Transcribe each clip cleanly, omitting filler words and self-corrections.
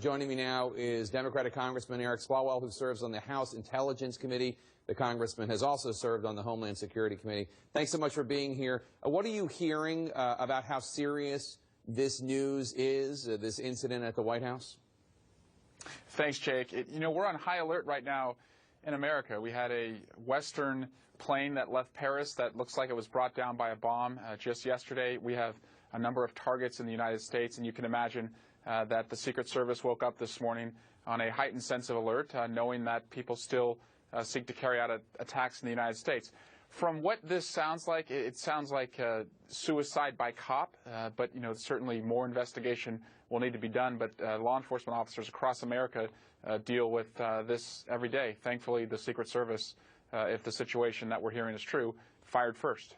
Joining me now is Democratic Congressman Eric Swalwell, who serves on the House Intelligence Committee. The congressman has also served on the Homeland Security Committee. Thanks so much for being here. What are you hearing about how serious this news is, this incident at the White House? Thanks, Jake. We're on high alert right now in America. We had a Western plane that left Paris that looks like it was brought down by a bomb just yesterday. We have a number of targets in the United States, and you can imagine that the Secret Service woke up this morning on a heightened sense of alert, knowing that people still seek to carry out attacks in the United States. From what this sounds like, it sounds like suicide by cop, but certainly more investigation will need to be done. But law enforcement officers across America deal with this every day. Thankfully, the Secret Service, if the situation that we're hearing is true, fired first.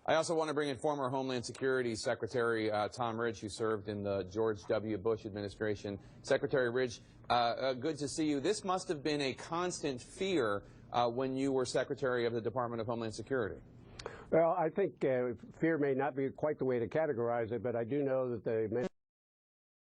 I also want to bring in former Homeland Security Secretary Tom Ridge, who served in the George W. Bush administration. Secretary Ridge, good to see you. This must have been a constant fear when you were Secretary of the Department of Homeland Security. Well, I think fear may not be quite the way to categorize it, but I do know that the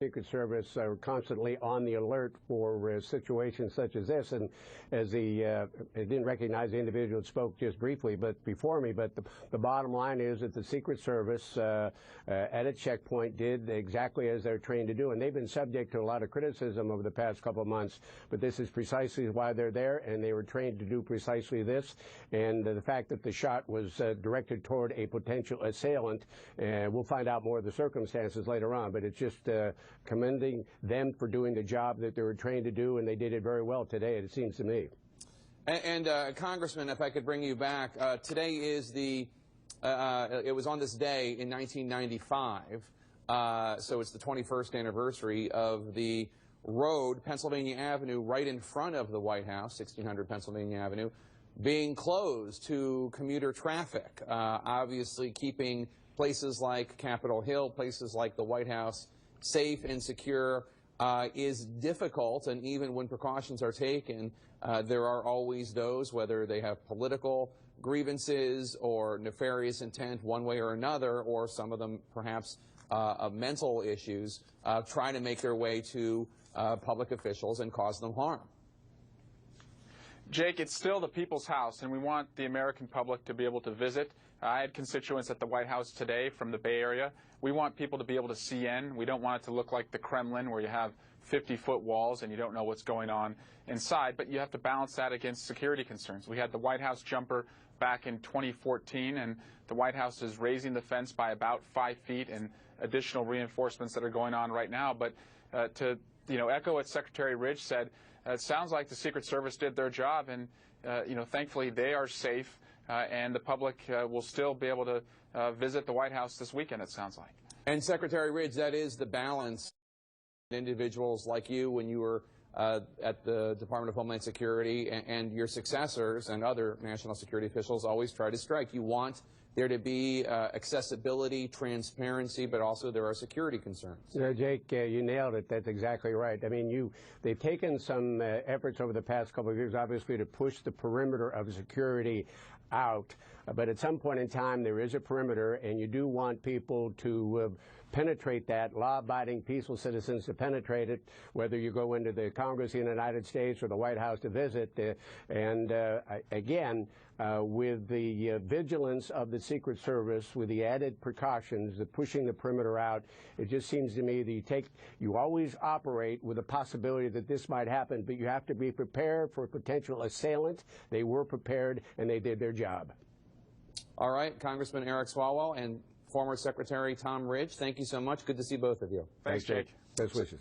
Secret Service are constantly on the alert for situations such as this. And as I didn't recognize the individual that spoke just briefly, but before me. But the bottom line is that the Secret Service at a checkpoint did exactly as they're trained to do, and they've been subject to a lot of criticism over the past couple of months. But this is precisely why they're there, and they were trained to do precisely this. And the fact that the shot was directed toward a potential assailant, we'll find out more of the circumstances later on. But it's just commending them for doing the job that they were trained to do, and they did it very well today, it seems to me. And Congressman, if I could bring you back, today is it was on this day in 1995, so it's the 21st anniversary of the road, Pennsylvania Avenue, right in front of the White House, 1600 Pennsylvania Avenue, being closed to commuter traffic, obviously keeping places like Capitol Hill, places like the White House safe and secure is difficult, and even when precautions are taken, there are always those, whether they have political grievances or nefarious intent one way or another, or some of them perhaps mental issues, try to make their way to public officials and cause them harm. Jake, it's still the people's house, and we want the American public to be able to visit. I had constituents at the White House today from the Bay Area. We want people to be able to see in. We don't want it to look like the Kremlin, where you have 50-foot walls and you don't know what's going on inside, but you have to balance that against security concerns. We had the White House jumper back in 2014, and the White House is raising the fence by about 5 feet, and additional reinforcements that are going on right now. But to echo what Secretary Ridge said, it sounds like the Secret Service did their job, and thankfully they are safe, and the public will still be able to visit the White House this weekend, it sounds like. And Secretary Ridge, that is the balance. Individuals like you, when you were at the Department of Homeland Security, and your successors and other national security officials always try to strike. You want there to be accessibility, transparency, but also there are security concerns. Jake, you nailed it. That's exactly right. I mean, they've taken some efforts over the past couple of years, obviously, to push the perimeter of security out. But at some point in time, there is a perimeter, and you do want people to penetrate that, law-abiding, peaceful citizens to penetrate it, whether you go into the Congress of the United States or the White House to visit. Again, with the vigilance of the Secret Service, with the added precautions, the pushing the perimeter out, it just seems to me that you always operate with the possibility that this might happen, but you have to be prepared for a potential assailant. They were prepared, and they did their job. All right, Congressman Eric Swalwell and former Secretary Tom Ridge, thank you so much. Good to see both of you. Thanks, Jake. Best wishes.